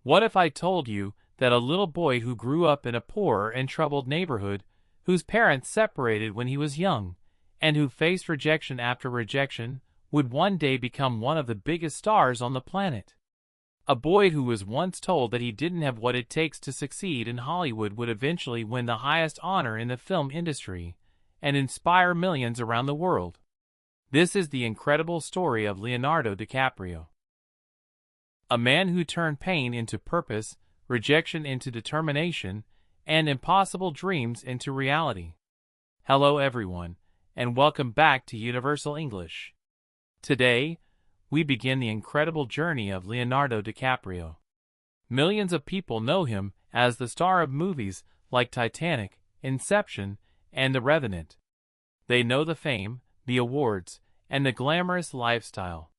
What if I told you that a little boy who grew up in a poor and troubled neighborhood, whose parents separated when he was young, and who faced rejection after rejection, would one day become one of the biggest stars on the planet? A boy who was once told that he didn't have what it takes to succeed in Hollywood would eventually win the highest honor in the film industry and inspire millions around the world. This is the incredible story of Leonardo DiCaprio. A man who turned pain into purpose, rejection into determination, and impossible dreams into reality. Hello everyone, and welcome back to Universal English. Today, we begin the incredible journey of Leonardo DiCaprio. Millions of people know him as the star of movies like Titanic, Inception, and The Revenant. They know the fame, the awards, and the glamorous lifestyle.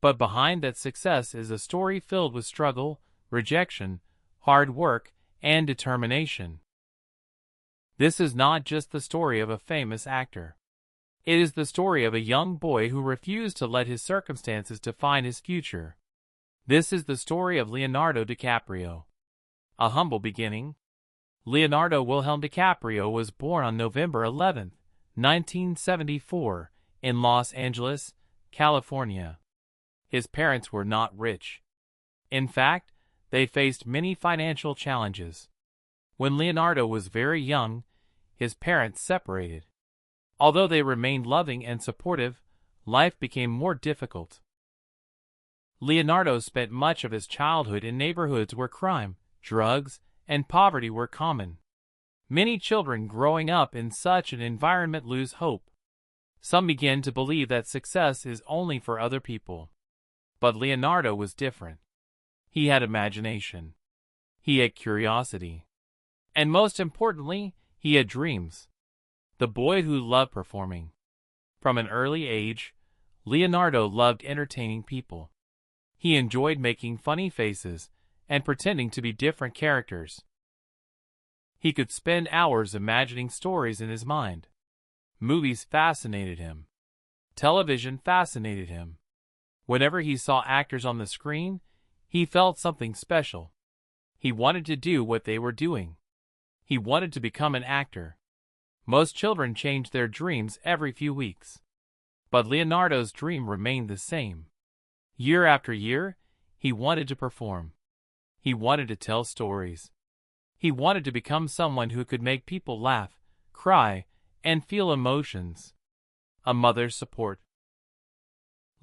But behind that success is a story filled with struggle, rejection, hard work, and determination. This is not just the story of a famous actor. It is the story of a young boy who refused to let his circumstances define his future. This is the story of Leonardo DiCaprio. A humble beginning. Leonardo Wilhelm DiCaprio was born on November 11, 1974, in Los Angeles, California. His parents were not rich. In fact, they faced many financial challenges. When Leonardo was very young, his parents separated. Although they remained loving and supportive, life became more difficult. Leonardo spent much of his childhood in neighborhoods where crime, drugs, and poverty were common. Many children growing up in such an environment lose hope. Some begin to believe that success is only for other people. But Leonardo was different. He had imagination. He had curiosity. And most importantly, he had dreams. The boy who loved performing. From an early age, Leonardo loved entertaining people. He enjoyed making funny faces and pretending to be different characters. He could spend hours imagining stories in his mind. Movies fascinated him. Television fascinated him. Whenever he saw actors on the screen, he felt something special. He wanted to do what they were doing. He wanted to become an actor. Most children change their dreams every few weeks. But Leonardo's dream remained the same. Year after year, he wanted to perform. He wanted to tell stories. He wanted to become someone who could make people laugh, cry, and feel emotions. A mother's support.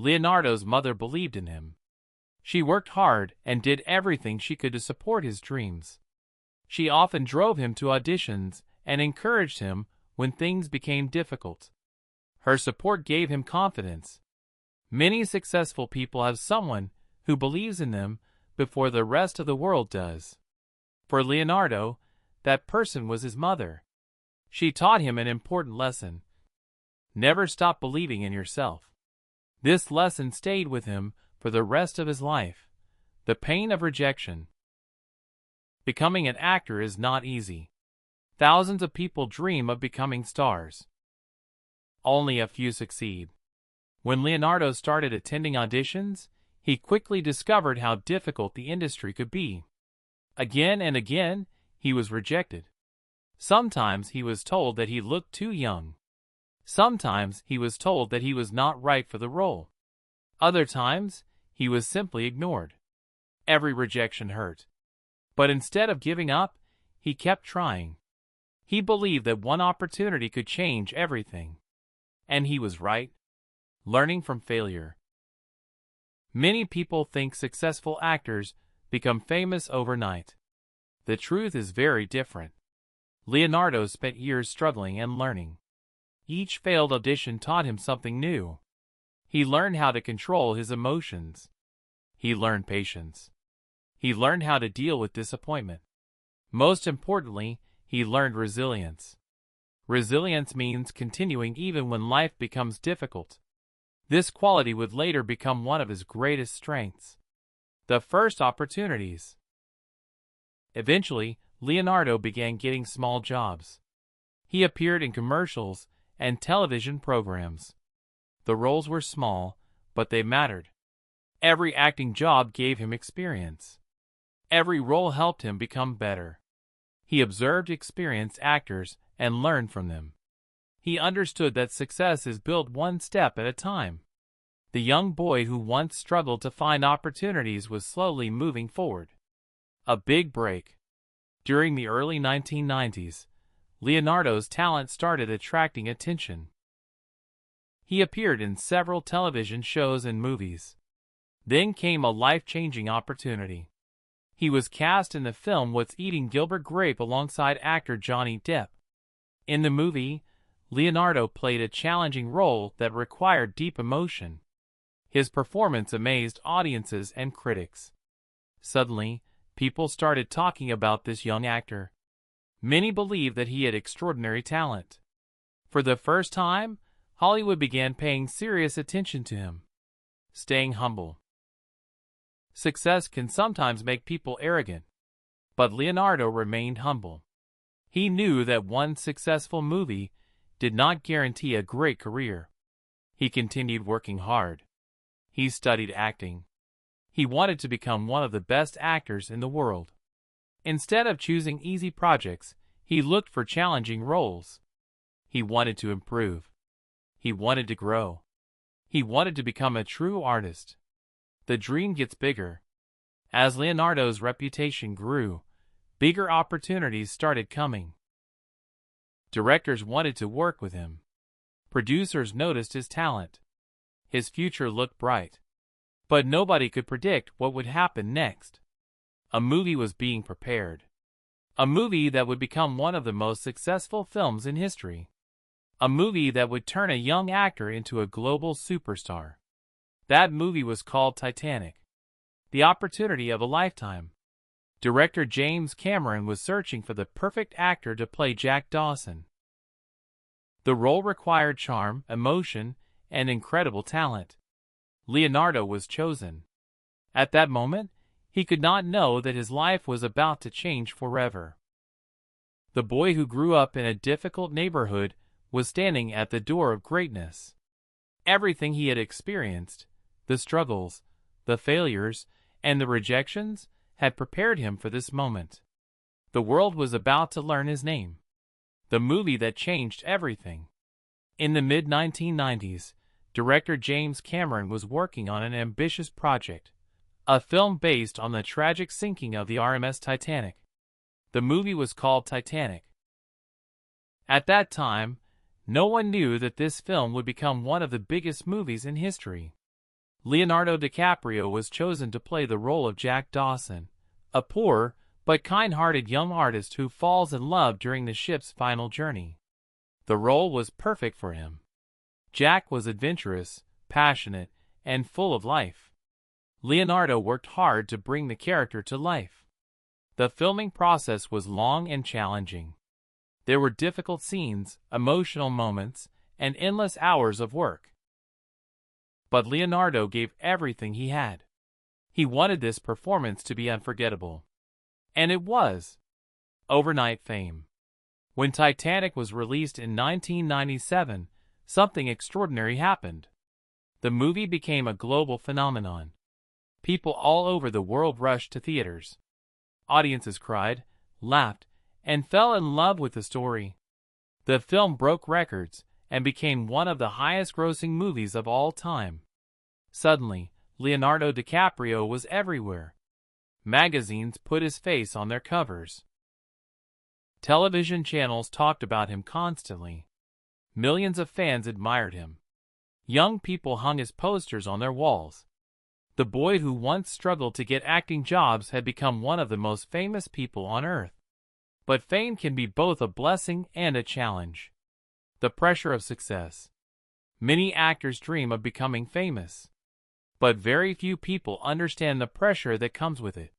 Leonardo's mother believed in him. She worked hard and did everything she could to support his dreams. She often drove him to auditions and encouraged him when things became difficult. Her support gave him confidence. Many successful people have someone who believes in them before the rest of the world does. For Leonardo, that person was his mother. She taught him an important lesson. Never stop believing in yourself. This lesson stayed with him for the rest of his life. The pain of rejection. Becoming an actor is not easy. Thousands of people dream of becoming stars. Only a few succeed. When Leonardo started attending auditions, he quickly discovered how difficult the industry could be. Again and again, he was rejected. Sometimes he was told that he looked too young. Sometimes he was told that he was not right for the role. Other times, he was simply ignored. Every rejection hurt. But instead of giving up, he kept trying. He believed that one opportunity could change everything. And he was right. Learning from failure. Many people think successful actors become famous overnight. The truth is very different. Leonardo spent years struggling and learning. Each failed audition taught him something new. He learned how to control his emotions. He learned patience. He learned how to deal with disappointment. Most importantly, he learned resilience. Resilience means continuing even when life becomes difficult. This quality would later become one of his greatest strengths. The first opportunities. Eventually, Leonardo began getting small jobs. He appeared in commercials and television programs. The roles were small, but they mattered. Every acting job gave him experience. Every role helped him become better. He observed experienced actors and learned from them. He understood that success is built one step at a time. The young boy who once struggled to find opportunities was slowly moving forward. A big break. During the early 1990s, Leonardo's talent started attracting attention. He appeared in several television shows and movies. Then came a life-changing opportunity. He was cast in the film What's Eating Gilbert Grape alongside actor Johnny Depp. In the movie, Leonardo played a challenging role that required deep emotion. His performance amazed audiences and critics. Suddenly, people started talking about this young actor. Many believed that he had extraordinary talent. For the first time, Hollywood began paying serious attention to him. Staying humble. Success can sometimes make people arrogant, but Leonardo remained humble. He knew that one successful movie did not guarantee a great career. He continued working hard. He studied acting. He wanted to become one of the best actors in the world. Instead of choosing easy projects, he looked for challenging roles. He wanted to improve. He wanted to grow. He wanted to become a true artist. The dream gets bigger. As Leonardo's reputation grew, bigger opportunities started coming. Directors wanted to work with him. Producers noticed his talent. His future looked bright. But nobody could predict what would happen next. A movie was being prepared. A movie that would become one of the most successful films in history. A movie that would turn a young actor into a global superstar. That movie was called Titanic. The opportunity of a lifetime. Director James Cameron was searching for the perfect actor to play Jack Dawson. The role required charm, emotion, and incredible talent. Leonardo was chosen. At that moment, he could not know that his life was about to change forever. The boy who grew up in a difficult neighborhood was standing at the door of greatness. Everything he had experienced, the struggles, the failures, and the rejections, had prepared him for this moment. The world was about to learn his name. The movie that changed everything. In the mid-1990s, director James Cameron was working on an ambitious project, a film based on the tragic sinking of the RMS Titanic. The movie was called Titanic. At that time, no one knew that this film would become one of the biggest movies in history. Leonardo DiCaprio was chosen to play the role of Jack Dawson, a poor but kind-hearted young artist who falls in love during the ship's final journey. The role was perfect for him. Jack was adventurous, passionate, and full of life. Leonardo worked hard to bring the character to life. The filming process was long and challenging. There were difficult scenes, emotional moments, and endless hours of work. But Leonardo gave everything he had. He wanted this performance to be unforgettable. And it was. Overnight fame. When Titanic was released in 1997, something extraordinary happened. The movie became a global phenomenon. People all over the world rushed to theaters. Audiences cried, laughed, and fell in love with the story. The film broke records and became one of the highest-grossing movies of all time. Suddenly, Leonardo DiCaprio was everywhere. Magazines put his face on their covers. Television channels talked about him constantly. Millions of fans admired him. Young people hung his posters on their walls. The boy who once struggled to get acting jobs had become one of the most famous people on earth. But fame can be both a blessing and a challenge. The pressure of success. Many actors dream of becoming famous. But very few people understand the pressure that comes with it.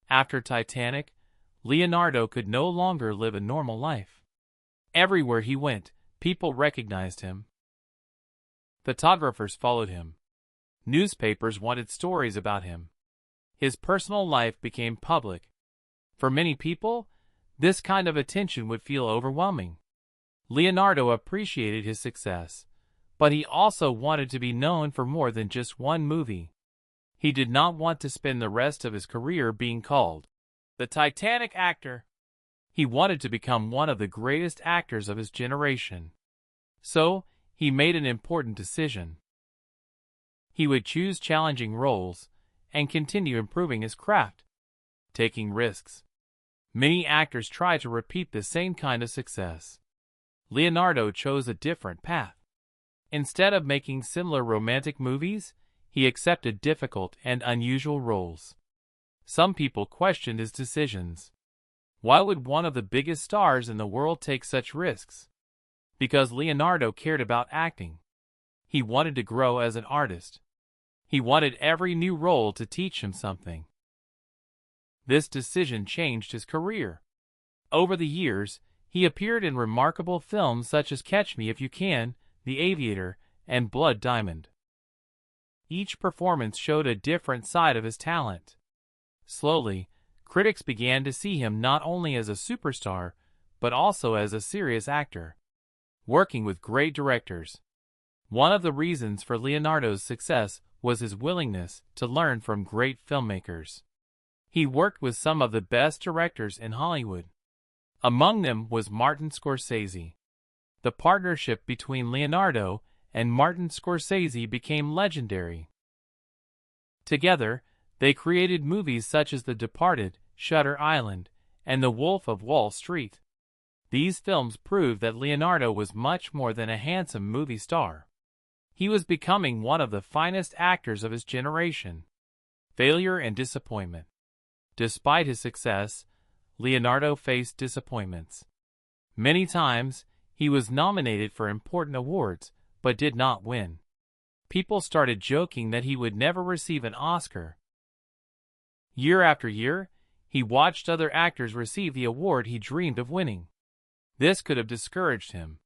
After Titanic, Leonardo could no longer live a normal life. Everywhere he went, people recognized him. Photographers followed him. Newspapers wanted stories about him. His personal life became public. For many people, this kind of attention would feel overwhelming. Leonardo appreciated his success, but he also wanted to be known for more than just one movie. He did not want to spend the rest of his career being called the Titanic actor. He wanted to become one of the greatest actors of his generation. So, he made an important decision. He would choose challenging roles and continue improving his craft, taking risks. Many actors try to repeat the same kind of success. Leonardo chose a different path. Instead of making similar romantic movies, he accepted difficult and unusual roles. Some people questioned his decisions. Why would one of the biggest stars in the world take such risks? Because Leonardo cared about acting. He wanted to grow as an artist. He wanted every new role to teach him something. This decision changed his career. Over the years, he appeared in remarkable films such as Catch Me If You Can, The Aviator, and Blood Diamond. Each performance showed a different side of his talent. Slowly, critics began to see him not only as a superstar, but also as a serious actor, working with great directors. One of the reasons for Leonardo's success was his willingness to learn from great filmmakers. He worked with some of the best directors in Hollywood. Among them was Martin Scorsese. The partnership between Leonardo and Martin Scorsese became legendary. Together, they created movies such as The Departed, Shutter Island, and The Wolf of Wall Street. These films proved that Leonardo was much more than a handsome movie star. He was becoming one of the finest actors of his generation. Failure and disappointment. Despite his success, Leonardo faced disappointments. Many times, he was nominated for important awards, but did not win. People started joking that he would never receive an Oscar. Year after year, he watched other actors receive the award he dreamed of winning. This could have discouraged him.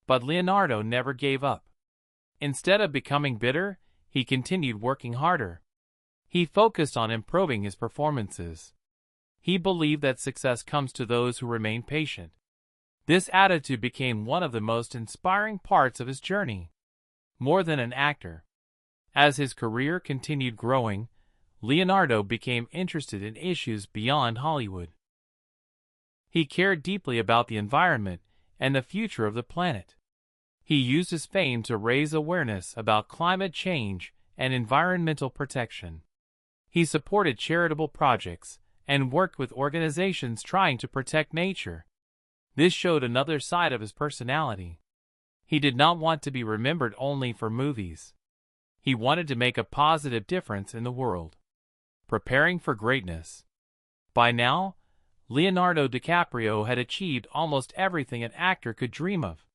But Leonardo never gave up. Instead of becoming bitter, he continued working harder. He focused on improving his performances. He believed that success comes to those who remain patient. This attitude became one of the most inspiring parts of his journey. More than an actor. As his career continued growing, Leonardo became interested in issues beyond Hollywood. He cared deeply about the environment and the future of the planet. He used his fame to raise awareness about climate change and environmental protection. He supported charitable projects and worked with organizations trying to protect nature. This showed another side of his personality. He did not want to be remembered only for movies. He wanted to make a positive difference in the world. Preparing for greatness. By now, Leonardo DiCaprio had achieved almost everything an actor could dream of.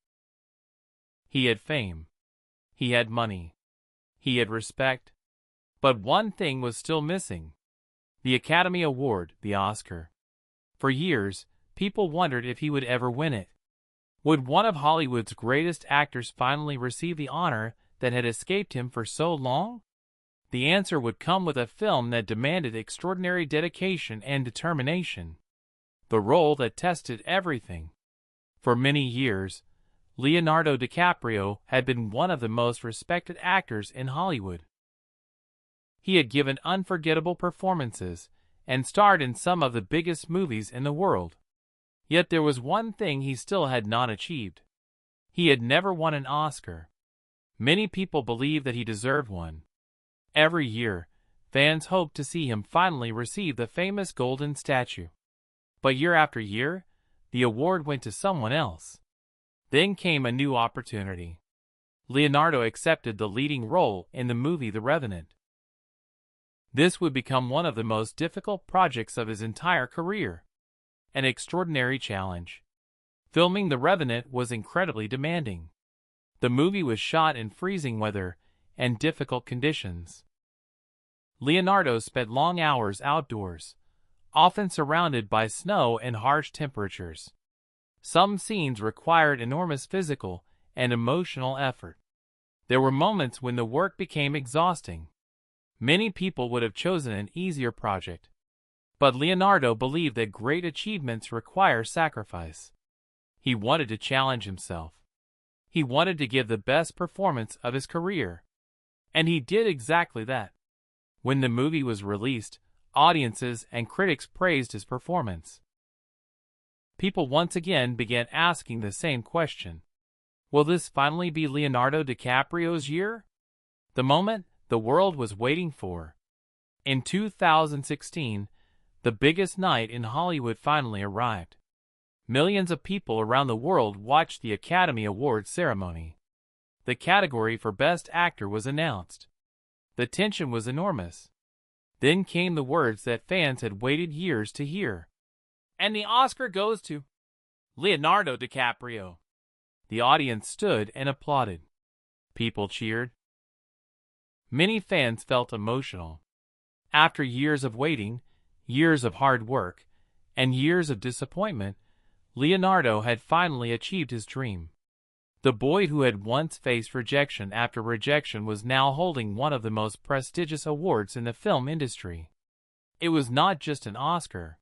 He had fame. He had money. He had respect. But one thing was still missing. The Academy Award, the Oscar. For years, people wondered if he would ever win it. Would one of Hollywood's greatest actors finally receive the honor that had escaped him for so long? The answer would come with a film that demanded extraordinary dedication and determination. The role that tested everything. For many years, Leonardo DiCaprio had been one of the most respected actors in Hollywood. He had given unforgettable performances and starred in some of the biggest movies in the world. Yet there was one thing he still had not achieved. He had never won an Oscar. Many people believed that he deserved one. Every year, fans hoped to see him finally receive the famous golden statue. But year after year, the award went to someone else. Then came a new opportunity. Leonardo accepted the leading role in the movie The Revenant. This would become one of the most difficult projects of his entire career. An extraordinary challenge. Filming The Revenant was incredibly demanding. The movie was shot in freezing weather and difficult conditions. Leonardo spent long hours outdoors, often surrounded by snow and harsh temperatures. Some scenes required enormous physical and emotional effort. There were moments when the work became exhausting. Many people would have chosen an easier project. But Leonardo believed that great achievements require sacrifice. He wanted to challenge himself. He wanted to give the best performance of his career. And he did exactly that. When the movie was released, audiences and critics praised his performance. People once again began asking the same question. Will this finally be Leonardo DiCaprio's year? The moment the world was waiting for. In 2016, the biggest night in Hollywood finally arrived. Millions of people around the world watched the Academy Awards ceremony. The category for Best Actor was announced. The tension was enormous. Then came the words that fans had waited years to hear. And the Oscar goes to Leonardo DiCaprio. The audience stood and applauded. People cheered. Many fans felt emotional. After years of waiting, years of hard work, and years of disappointment, Leonardo had finally achieved his dream. The boy who had once faced rejection after rejection was now holding one of the most prestigious awards in the film industry. It was not just an Oscar.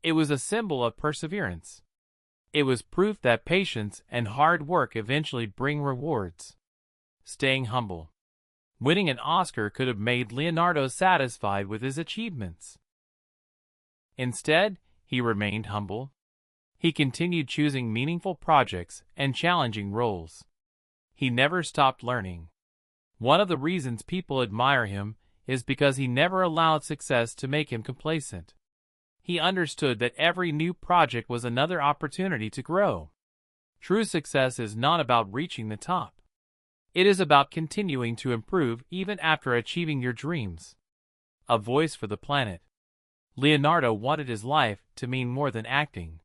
It was a symbol of perseverance. It was proof that patience and hard work eventually bring rewards. Staying humble. Winning an Oscar could have made Leonardo satisfied with his achievements. Instead, he remained humble. He continued choosing meaningful projects and challenging roles. He never stopped learning. One of the reasons people admire him is because he never allowed success to make him complacent. He understood that every new project was another opportunity to grow. True success is not about reaching the top. It is about continuing to improve even after achieving your dreams. A voice for the planet. Leonardo wanted his life to mean more than acting.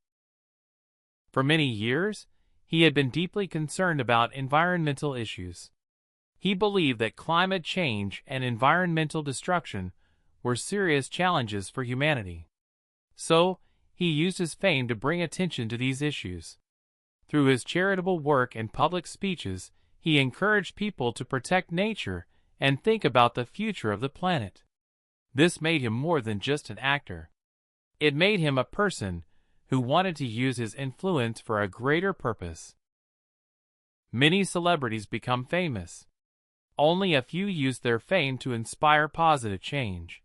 For many years, he had been deeply concerned about environmental issues. He believed that climate change and environmental destruction were serious challenges for humanity. So, he used his fame to bring attention to these issues. Through his charitable work and public speeches, he encouraged people to protect nature and think about the future of the planet. This made him more than just an actor. It made him a person who wanted to use his influence for a greater purpose. Many celebrities become famous. Only a few use their fame to inspire positive change.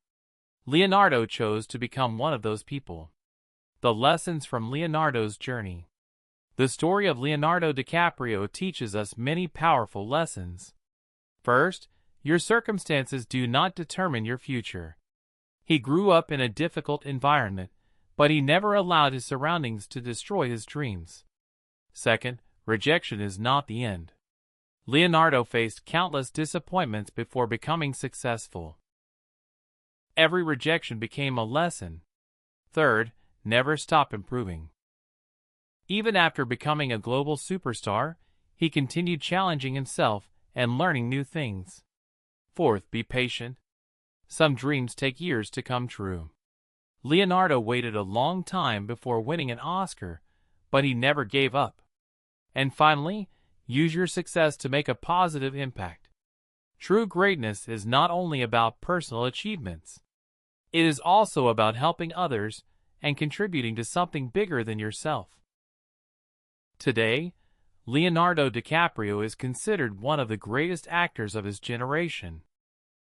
Leonardo chose to become one of those people. The lessons from Leonardo's journey. The story of Leonardo DiCaprio teaches us many powerful lessons. First, your circumstances do not determine your future. He grew up in a difficult environment, but he never allowed his surroundings to destroy his dreams. Second, rejection is not the end. Leonardo faced countless disappointments before becoming successful. Every rejection became a lesson. Third, never stop improving. Even after becoming a global superstar, he continued challenging himself and learning new things. Fourth, be patient. Some dreams take years to come true. Leonardo waited a long time before winning an Oscar, but he never gave up. And finally, use your success to make a positive impact. True greatness is not only about personal achievements. It is also about helping others and contributing to something bigger than yourself. Today, Leonardo DiCaprio is considered one of the greatest actors of his generation.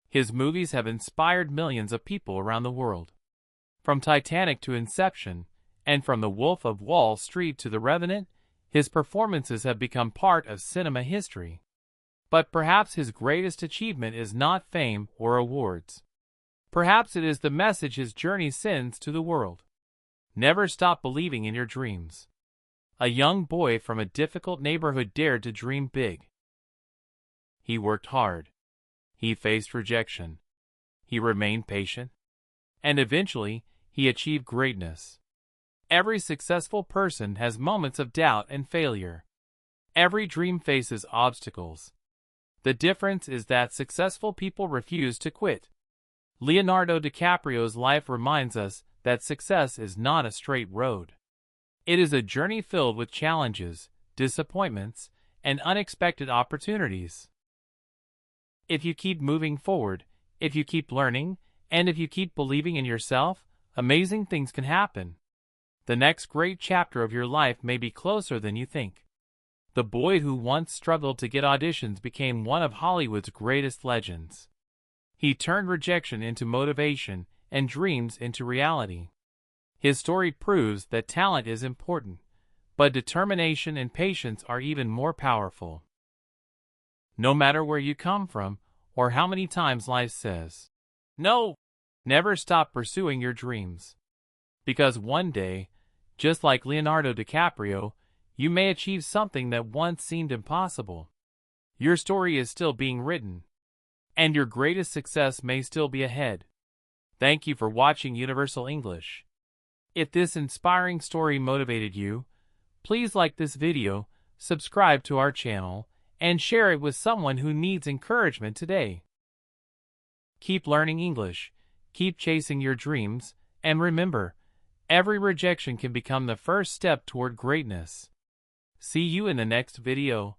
His movies have inspired millions of people around the world. From Titanic to Inception, and from The Wolf of Wall Street to The Revenant, his performances have become part of cinema history. But perhaps his greatest achievement is not fame or awards. Perhaps it is the message his journey sends to the world. Never stop believing in your dreams. A young boy from a difficult neighborhood dared to dream big. He worked hard. He faced rejection. He remained patient. And eventually, he achieved greatness. Every successful person has moments of doubt and failure. Every dream faces obstacles. The difference is that successful people refuse to quit. Leonardo DiCaprio's life reminds us that success is not a straight road. It is a journey filled with challenges, disappointments, and unexpected opportunities. If you keep moving forward, if you keep learning, and if you keep believing in yourself, amazing things can happen. The next great chapter of your life may be closer than you think. The boy who once struggled to get auditions became one of Hollywood's greatest legends. He turned rejection into motivation and dreams into reality. His story proves that talent is important, but determination and patience are even more powerful. No matter where you come from or how many times life says, "No," never stop pursuing your dreams. Because one day, just like Leonardo DiCaprio, you may achieve something that once seemed impossible. Your story is still being written, and your greatest success may still be ahead. Thank you for watching Universal English. If this inspiring story motivated you, please like this video, subscribe to our channel, and share it with someone who needs encouragement today. Keep learning English, keep chasing your dreams, and remember, every rejection can become the first step toward greatness. See you in the next video.